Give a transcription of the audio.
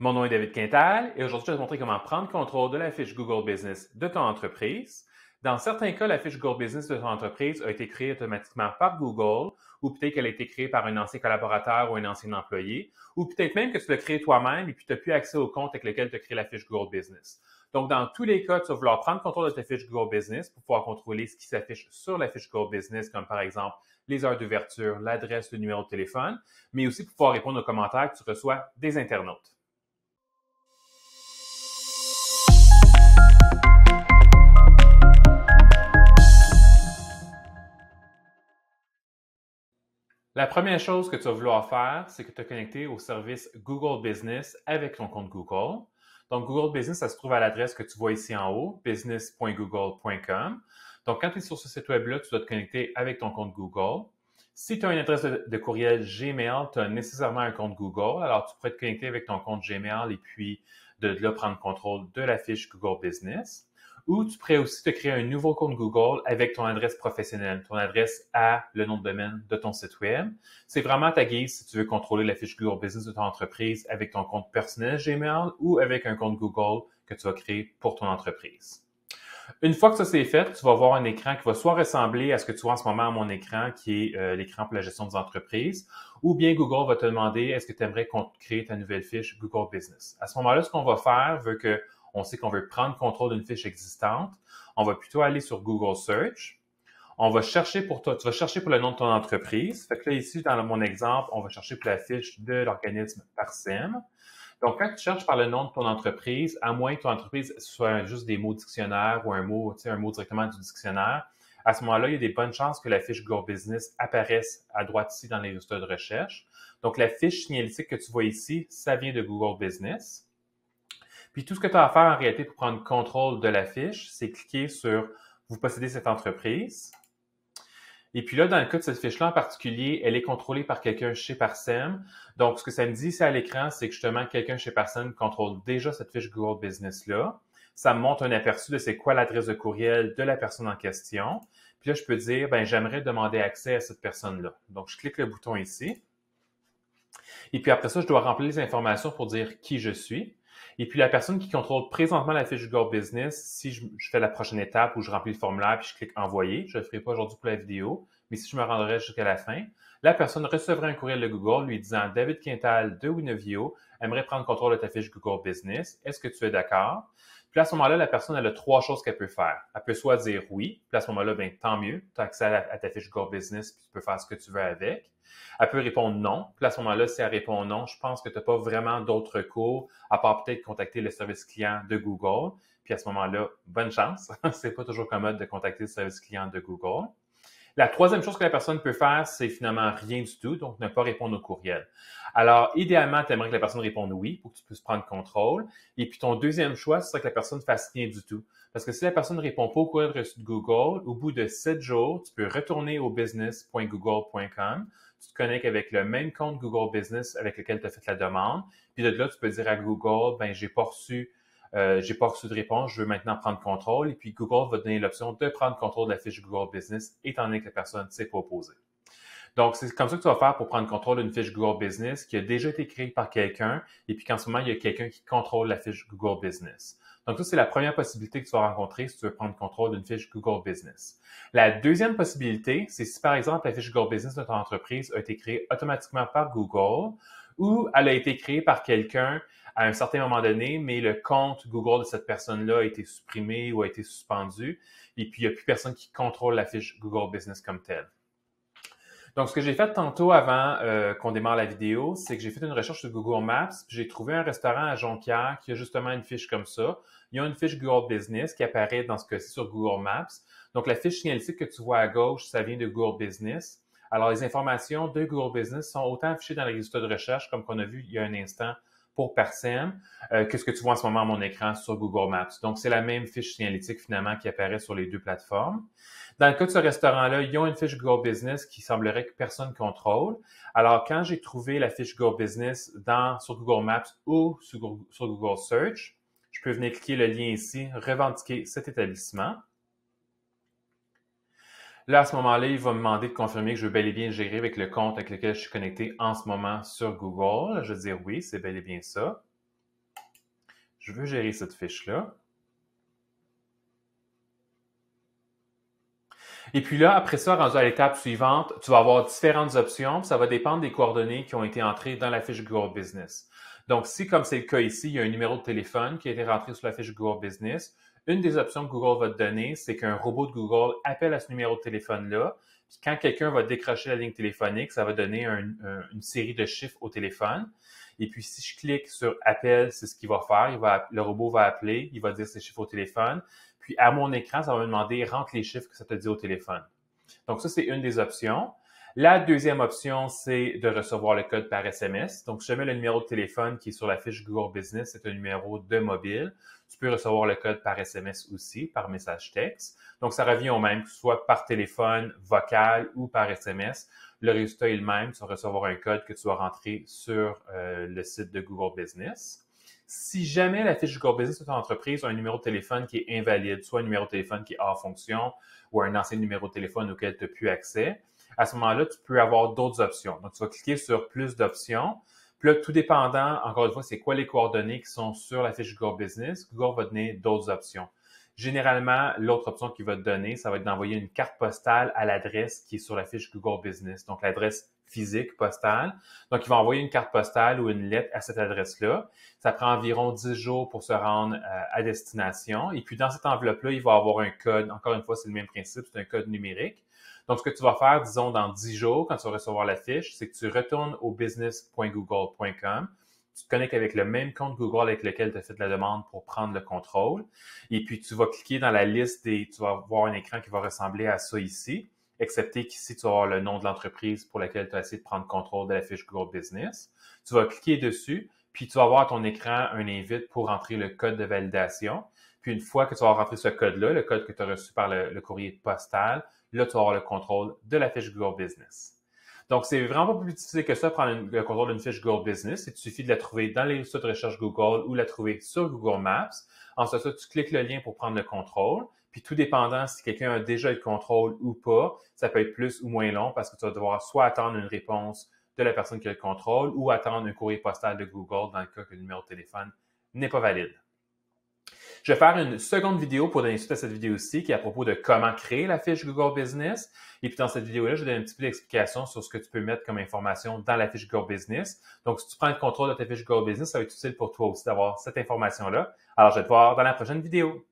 Mon nom est David Quintal et aujourd'hui, je vais te montrer comment prendre contrôle de la fiche Google Business de ton entreprise. Dans certains cas, la fiche Google Business de ton entreprise a été créée automatiquement par Google ou peut-être qu'elle a été créée par un ancien collaborateur ou un ancien employé ou peut-être même que tu l'as créée toi-même et puis tu n'as plus accès au compte avec lequel tu as créé la fiche Google Business. Donc, dans tous les cas, tu vas vouloir prendre contrôle de ta fiche Google Business pour pouvoir contrôler ce qui s'affiche sur la fiche Google Business, comme par exemple les heures d'ouverture, l'adresse, le numéro de téléphone, mais aussi pour pouvoir répondre aux commentaires que tu reçois des internautes. La première chose que tu vas vouloir faire, c'est que tu te connecter au service Google Business avec ton compte Google. Donc, Google Business, ça se trouve à l'adresse que tu vois ici en haut, business.google.com. Donc, quand tu es sur ce site web-là, tu dois te connecter avec ton compte Google. Si tu as une adresse de courriel Gmail, tu as nécessairement un compte Google. Alors, tu pourrais te connecter avec ton compte Gmail et puis de là prendre contrôle de la fiche Google Business. Ou tu pourrais aussi te créer un nouveau compte Google avec ton adresse professionnelle, ton adresse à le nom de domaine de ton site web. C'est vraiment ta guise si tu veux contrôler la fiche Google Business de ton entreprise avec ton compte personnel Gmail ou avec un compte Google que tu vas créer pour ton entreprise. Une fois que ça c'est fait, tu vas voir un écran qui va soit ressembler à ce que tu vois en ce moment à mon écran, qui est l'écran pour la gestion des entreprises, ou bien Google va te demander est-ce que tu aimerais créer ta nouvelle fiche Google Business. À ce moment-là, ce qu'on va faire, vu qu'on sait qu'on veut prendre contrôle d'une fiche existante, on va plutôt aller sur Google Search. On va chercher pour toi, tu vas chercher pour le nom de ton entreprise. Fait que là, ici, dans mon exemple, on va chercher pour la fiche de l'organisme Parsem. Donc, quand tu cherches par le nom de ton entreprise, à moins que ton entreprise soit juste des mots dictionnaires ou un mot directement du dictionnaire, à ce moment-là, il y a des bonnes chances que la fiche Google Business apparaisse à droite ici dans les résultats de recherche. Donc, la fiche signalétique que tu vois ici, ça vient de Google Business. Puis, tout ce que tu as à faire en réalité pour prendre contrôle de la fiche, c'est cliquer sur « Vous possédez cette entreprise ». Et puis là, dans le cas de cette fiche-là en particulier, elle est contrôlée par quelqu'un chez Parsem. Donc, ce que ça me dit ici à l'écran, c'est que justement, quelqu'un chez Parsem contrôle déjà cette fiche Google Business-là. Ça me montre un aperçu de c'est quoi l'adresse de courriel de la personne en question. Puis là, je peux dire, ben j'aimerais demander accès à cette personne-là. Donc, je clique le bouton ici. Et puis après ça, je dois remplir les informations pour dire qui je suis. Et puis la personne qui contrôle présentement la fiche Google Business, si je fais la prochaine étape où je remplis le formulaire puis je clique envoyer, je ne le ferai pas aujourd'hui pour la vidéo, mais si je me rendrai jusqu'à la fin, la personne recevra un courriel de Google lui disant David Quintal de Winovio aimerait prendre contrôle de ta fiche Google Business. Est-ce que tu es d'accord? Puis à ce moment-là, la personne elle a trois choses qu'elle peut faire. Elle peut soit dire oui, puis à ce moment-là, ben tant mieux, tu as accès à ta fiche Google Business, puis tu peux faire ce que tu veux avec. Elle peut répondre non. Puis à ce moment-là, si elle répond non, je pense que tu n'as pas vraiment d'autres recours, à part peut-être contacter le service client de Google. Puis à ce moment-là, bonne chance. C'est pas toujours commode de contacter le service client de Google. La troisième chose que la personne peut faire, c'est finalement rien du tout, donc ne pas répondre au courriel. Alors, idéalement, tu aimerais que la personne réponde oui pour que tu puisses prendre contrôle. Et puis, ton deuxième choix, ce serait que la personne fasse rien du tout. Parce que si la personne ne répond pas au courriel reçu de Google, au bout de 7 jours, tu peux retourner au business.google.com. Tu te connectes avec le même compte Google Business avec lequel tu as fait la demande. Puis de là, tu peux dire à Google, ben j'ai pas reçu de réponse, je veux maintenant prendre contrôle. Et puis, Google va te donner l'option de prendre contrôle de la fiche Google Business, étant donné que la personne ne s'est pas opposée. Donc, c'est comme ça que tu vas faire pour prendre contrôle d'une fiche Google Business qui a déjà été créée par quelqu'un et puis qu'en ce moment, il y a quelqu'un qui contrôle la fiche Google Business. Donc, ça, c'est la première possibilité que tu vas rencontrer si tu veux prendre contrôle d'une fiche Google Business. La deuxième possibilité, c'est si, par exemple, la fiche Google Business de ton entreprise a été créée automatiquement par Google ou elle a été créée par quelqu'un à un certain moment donné, mais le compte Google de cette personne-là a été supprimé ou a été suspendu, et puis il n'y a plus personne qui contrôle la fiche Google Business comme telle. Donc, ce que j'ai fait tantôt avant qu'on démarre la vidéo, c'est que j'ai fait une recherche sur Google Maps, puis j'ai trouvé un restaurant à Jonquière qui a justement une fiche comme ça. Il y a une fiche Google Business qui apparaît dans ce cas-ci sur Google Maps. Donc, la fiche signalétique que tu vois à gauche, ça vient de Google Business. Alors, les informations de Google Business sont autant affichées dans les résultats de recherche, comme qu'on a vu il y a un instant pour Parsem, que ce que tu vois en ce moment à mon écran sur Google Maps. Donc, c'est la même fiche signalétique finalement qui apparaît sur les deux plateformes. Dans le cas de ce restaurant-là, ils ont une fiche Google Business qui semblerait que personne contrôle. Alors, quand j'ai trouvé la fiche Google Business sur Google Maps ou sur Google Search, je peux venir cliquer le lien ici, revendiquer cet établissement. Là, à ce moment-là, il va me demander de confirmer que je veux bel et bien gérer avec le compte avec lequel je suis connecté en ce moment sur Google. Je vais dire oui, c'est bel et bien ça. Je veux gérer cette fiche-là. Et puis là, après ça, rendu à l'étape suivante, tu vas avoir différentes options. Ça va dépendre des coordonnées qui ont été entrées dans la fiche Google Business. Donc, si, comme c'est le cas ici, il y a un numéro de téléphone qui a été rentré sur la fiche Google Business, une des options que Google va te donner, c'est qu'un robot de Google appelle à ce numéro de téléphone-là. Puis quand quelqu'un va décrocher la ligne téléphonique, ça va donner une série de chiffres au téléphone. Et puis, si je clique sur Appel, c'est ce qu'il va faire. Le robot va appeler, il va dire ses chiffres au téléphone. Puis, à mon écran, ça va me demander « Rentre les chiffres que ça te dit au téléphone ». Donc, ça, c'est une des options. La deuxième option, c'est de recevoir le code par SMS. Donc, si jamais le numéro de téléphone qui est sur la fiche Google Business, c'est un numéro de mobile, tu peux recevoir le code par SMS aussi, par message texte. Donc, ça revient au même, que ce soit par téléphone, vocal ou par SMS. Le résultat est le même. Tu vas recevoir un code que tu vas rentrer sur le site de Google Business. Si jamais la fiche Google Business de ton entreprise a un numéro de téléphone qui est invalide, soit un numéro de téléphone qui est hors fonction ou un ancien numéro de téléphone auquel tu n'as plus accès, à ce moment-là, tu peux avoir d'autres options. Donc, tu vas cliquer sur plus d'options. Puis là, tout dépendant, encore une fois, c'est quoi les coordonnées qui sont sur la fiche Google Business, Google va te donner d'autres options. Généralement, l'autre option qu'il va te donner, ça va être d'envoyer une carte postale à l'adresse qui est sur la fiche Google Business. Donc, l'adresse physique, postale. Donc, il va envoyer une carte postale ou une lettre à cette adresse-là. Ça prend environ 10 jours pour se rendre à destination. Et puis, dans cette enveloppe-là, il va avoir un code. Encore une fois, c'est le même principe, c'est un code numérique. Donc, ce que tu vas faire, disons, dans 10 jours, quand tu vas recevoir la fiche, c'est que tu retournes au business.google.com. Tu te connectes avec le même compte Google avec lequel tu as fait la demande pour prendre le contrôle. Et puis, tu vas cliquer dans la liste tu vas voir un écran qui va ressembler à ça ici, excepté qu'ici, tu vas avoir le nom de l'entreprise pour laquelle tu as essayé de prendre contrôle de la fiche Google Business. Tu vas cliquer dessus, puis tu vas voir à ton écran un invite pour entrer le code de validation. Puis, une fois que tu vas rentrer ce code-là, le code que tu as reçu par le courrier postal, là, tu vas avoir le contrôle de la fiche Google Business. Donc, c'est vraiment pas plus difficile que ça, prendre le contrôle d'une fiche Google Business. Il suffit de la trouver dans les résultats de recherche Google ou la trouver sur Google Maps. Ensuite, tu cliques le lien pour prendre le contrôle. Puis, tout dépendant si quelqu'un a déjà le contrôle ou pas, ça peut être plus ou moins long parce que tu vas devoir soit attendre une réponse de la personne qui a le contrôle ou attendre un courrier postal de Google dans le cas que le numéro de téléphone n'est pas valide. Je vais faire une seconde vidéo pour donner suite à cette vidéo-ci qui est à propos de comment créer la fiche Google Business. Et puis dans cette vidéo-là, je vais donner un petit peu d'explication sur ce que tu peux mettre comme information dans la fiche Google Business. Donc, si tu prends le contrôle de ta fiche Google Business, ça va être utile pour toi aussi d'avoir cette information-là. Alors, je vais te voir dans la prochaine vidéo.